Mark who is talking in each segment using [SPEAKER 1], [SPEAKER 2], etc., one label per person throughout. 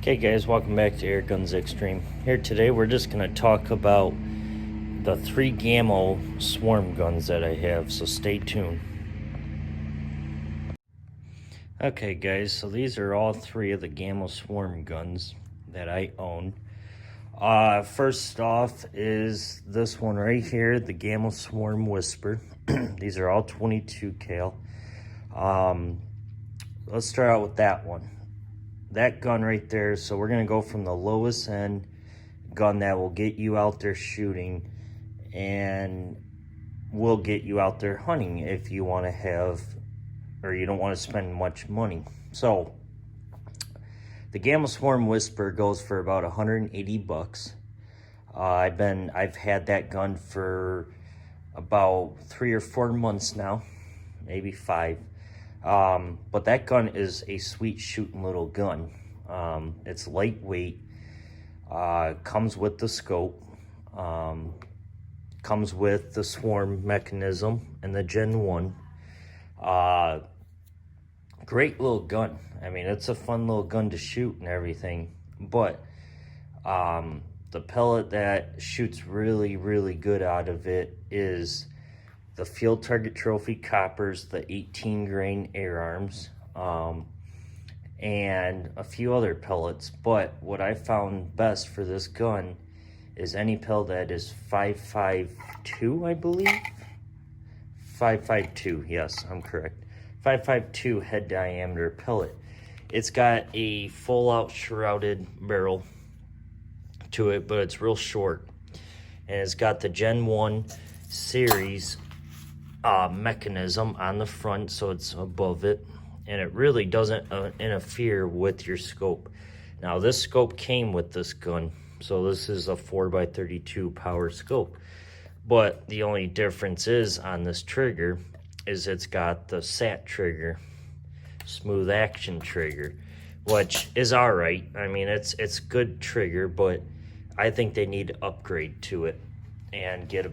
[SPEAKER 1] Okay guys, welcome back to Air Guns Extreme. Here today we're just going to talk about the 3 Gamo swarm guns that I have, so stay tuned. Okay guys, so these are all 3 of the Gamo swarm guns that I own. First off is this one right here, the Gamo Swarm Whisper. These are all 22 cal. Let's start out with that one. That gun right there, so we're going to go from the lowest end gun that will get you out there shooting and will get you out there hunting if you want to have, or you don't want to spend much money. So the Gamo Swarm Whisper goes for about 180 bucks. I've had that gun for about 3 or 4 months now, maybe 5. But that gun is a sweet shooting little gun. It's lightweight, comes with the scope, comes with the swarm mechanism and the Gen 1. Great little gun. I mean, it's a fun little gun to shoot and everything, but the pellet that shoots really, really good out of it is the Field Target Trophy Coppers, the 18 grain air arms, and a few other pellets. But what I found best for this gun is any pellet that is 5.52, I believe. 5.52, yes, I'm correct. 5.52 head diameter pellet. It's got a full out shrouded barrel to it, but it's real short. And it's got the Gen 1 series mechanism on the front, so it's above it, and it really doesn't interfere with your scope. Now this scope came with this gun, so this is a 4x32 power scope, but the only difference is on this trigger is it's got the SAT trigger, smooth action trigger, which is all right. I mean, it's good trigger, but I think they need to upgrade to it and get a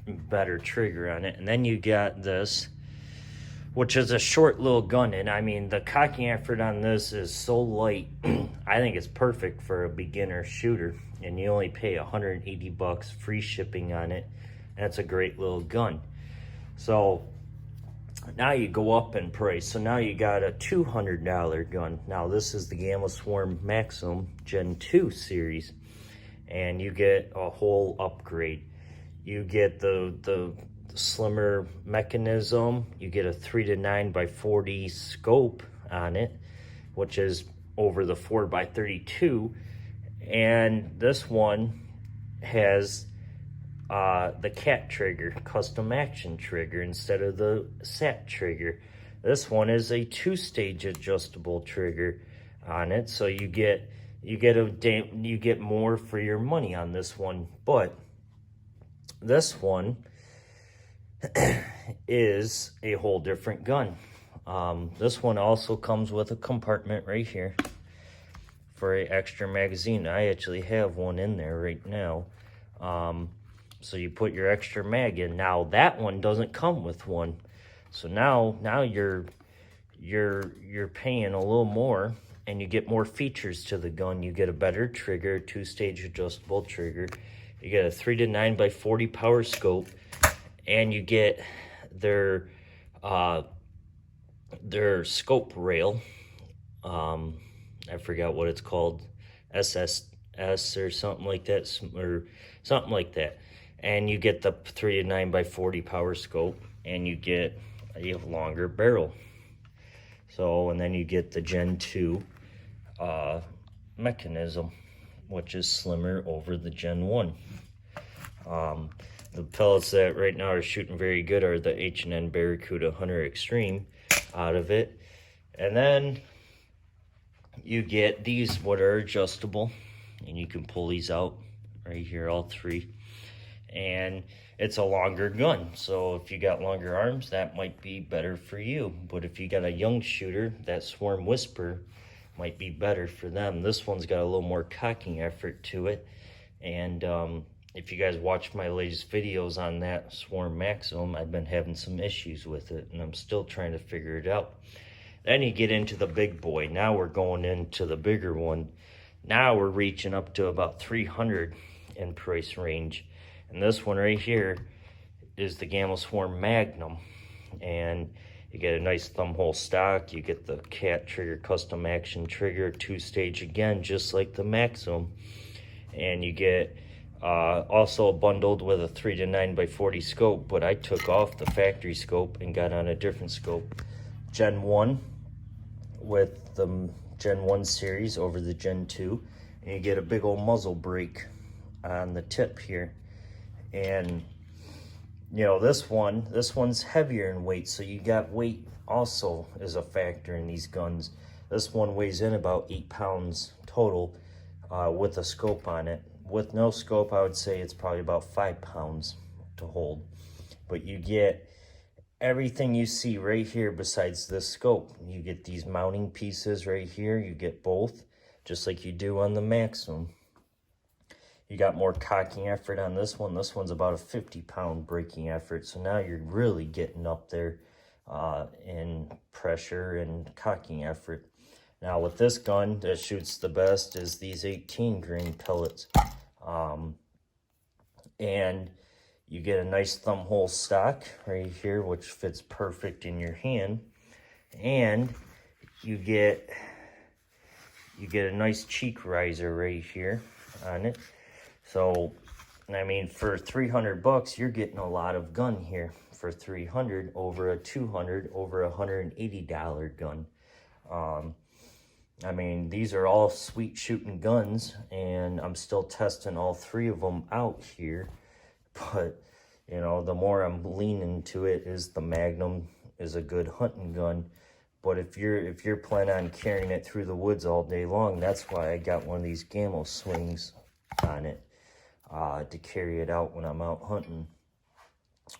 [SPEAKER 1] better trigger on it. And then you got this, which is a short little gun, and I mean the cocking effort on this is so light. I think it's perfect for a beginner shooter, and you only pay 180 bucks free shipping on it. That's a great little gun. So now you go up in price. So now you got a $200 gun. Now this is the Gamo Swarm Maxim Gen 2 series, and you get a whole upgrade. You get the slimmer mechanism. You get a 3-to-9x40 scope on it, which is over the 4x32. And this one has the cat trigger, custom action trigger, instead of the SAT trigger. This one is a 2-stage adjustable trigger on it, so you get more for your money on this one. But this one is a whole different gun. This one also comes with a compartment right here for an extra magazine. I actually have one in there right now. So you put your extra mag in. Now that one doesn't come with one. So now you're paying a little more, and you get more features to the gun. You get a better trigger, 2-stage adjustable trigger. You get a 3-to-9x40 power scope, and you get their scope rail. I forgot what it's called, SSS or something like that, And you get the 3-to-9x40 power scope, and you get a longer barrel. So, and then you get the Gen 2 mechanism, which is slimmer over the Gen 1. The pellets that right now are shooting very good are the H&N Barracuda Hunter Extreme out of it. And then you get these, what are adjustable, and you can pull these out right here, all 3. And it's a longer gun, so if you got longer arms, that might be better for you. But if you got a young shooter, that Swarm Whisper might be better for them. This one's got a little more cocking effort to it. And if you guys watch my latest videos on that Swarm Maxim, I've been having some issues with it, and I'm still trying to figure it out. Then you get into the big boy. Now we're going into the bigger one. Now we're reaching up to about 300 in price range. And this one right here is the Gamo Swarm Magnum. And you get a nice thumb hole stock. You get the cat trigger, custom action trigger, 2-stage again, just like the Maxim. And you get also bundled with a 3 to 9x40 scope, but I took off the factory scope and got on a different scope. Gen 1 with the Gen 1 series over the Gen 2. And you get a big old muzzle brake on the tip here. And you know, this one's heavier in weight, so you got weight also is a factor in these guns. This one weighs in about 8 pounds total with a scope on it. With no scope, I would say it's probably about 5 pounds to hold. But you get everything you see right here besides this scope. You get these mounting pieces right here. You get both, just like you do on the Maxim. You got more cocking effort on this one. This one's about a 50-pound braking effort. So now you're really getting up there in pressure and cocking effort. Now with this gun that shoots the best is these 18-grain pellets. And you get a nice thumb hole stock right here, which fits perfect in your hand. And you get a nice cheek riser right here on it. So, I mean, for 300 bucks, you're getting a lot of gun here. For 300 over a 200 over a $180 gun. I mean, these are all sweet shooting guns, and I'm still testing all 3 of them out here. But, you know, the more I'm leaning to it is the Magnum is a good hunting gun. But if you're planning on carrying it through the woods all day long, that's why I got one of these Gamo swings on it. To carry it out when I'm out hunting.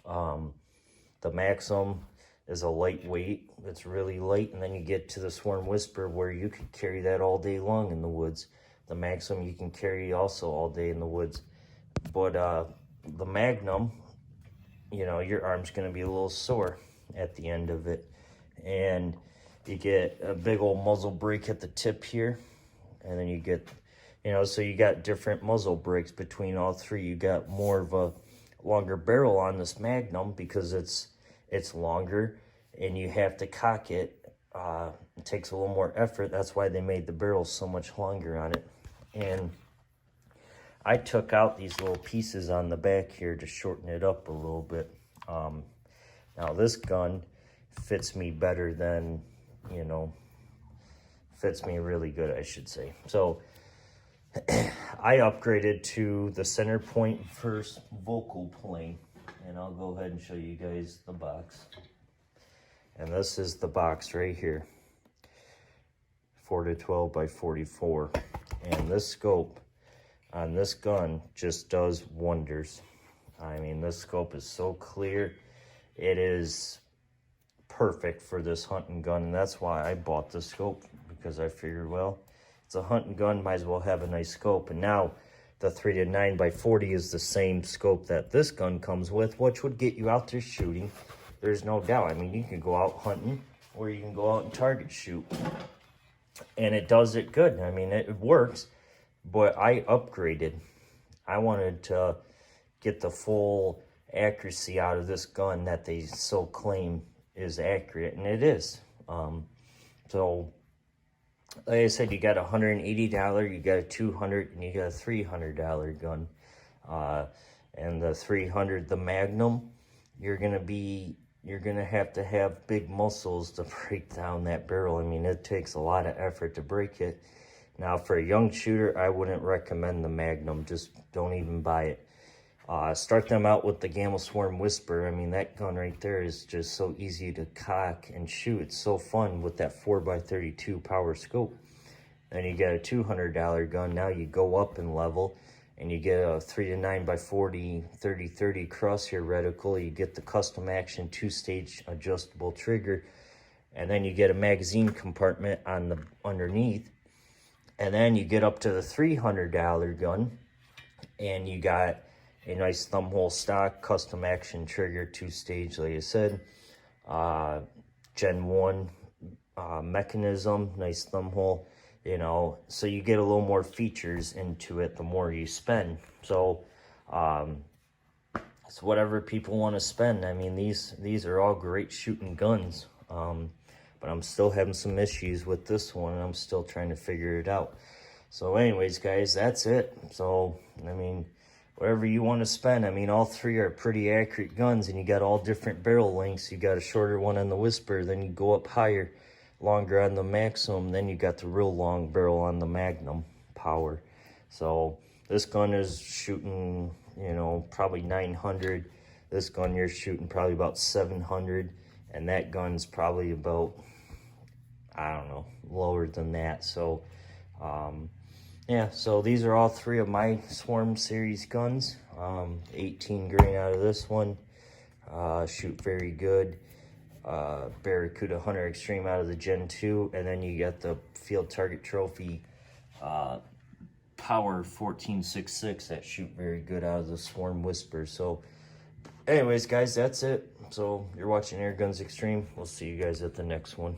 [SPEAKER 1] The Maxim is a lightweight. It's really light, and then you get to the Swarm Whisper where you can carry that all day long in the woods. The Maxim you can carry also all day in the woods. But the Magnum, you know, your arm's going to be a little sore at the end of it. And you get a big old muzzle brake at the tip here, and then you get... You know, so you got different muzzle brakes between all 3. You got more of a longer barrel on this Magnum because it's longer, and you have to cock it. It takes a little more effort. That's why they made the barrel so much longer on it. And I took out these little pieces on the back here to shorten it up a little bit. Now this gun fits me better than, you know, fits me really good, I should say. So I upgraded to the center point first vocal plane, and I'll go ahead and show you guys the box. And this is the box right here, 4 to 12 by 44. And this scope on this gun just does wonders. I mean, this scope is so clear. It is perfect for this hunting gun, and that's why I bought the scope, because I figured, well, it's a hunting gun, might as well have a nice scope. And now the 3 to 9x40 is the same scope that this gun comes with, which would get you out there shooting. There's no doubt. I mean, you can go out hunting, or you can go out and target shoot. And it does it good. I mean, it works, but I upgraded. I wanted to get the full accuracy out of this gun that they so claim is accurate, and it is. So... like I said, you got a $180, you got a $200, and you got a $300 gun. And the 300, the Magnum, you're gonna have to have big muscles to break down that barrel. I mean, it takes a lot of effort to break it. Now, for a young shooter, I wouldn't recommend the Magnum. Just don't even buy it. Start them out with the Gamo Swarm Whisper. I mean, that gun right there is just so easy to cock and shoot. It's so fun with that 4x32 power scope. Then you get a $200 gun. Now you go up in level, and you get a 3 to 9x40 30-30 crosshair reticle. You get the custom action 2-stage adjustable trigger, and then you get a magazine compartment on the underneath. And then you get up to the $300 gun, and you got a nice thumb hole stock, custom action trigger, 2-stage, like I said. Gen 1 mechanism, nice thumb hole. you know, so you get a little more features into it the more you spend. So it's whatever people want to spend. I mean, these are all great shooting guns, but I'm still having some issues with this one, and I'm still trying to figure it out. So anyways, guys, that's it. So I mean, whatever you want to spend. I mean, all three are pretty accurate guns, and you got all different barrel lengths. You got a shorter one on the Whisper, then you go up higher, longer on the Maxim, then you got the real long barrel on the Magnum Power. So this gun is shooting, you know, probably 900. This gun you're shooting probably about 700, and that gun's probably about, I don't know, lower than that. So yeah, so these are all three of my Swarm series guns. 18 grain out of this one, shoot very good. Barracuda Hunter Extreme out of the Gen 2, and then you got the Field Target Trophy Power 14.66 that shoot very good out of the Swarm Whisper. So anyways, guys, that's it. So you're watching Air Guns Extreme. We'll see you guys at the next one.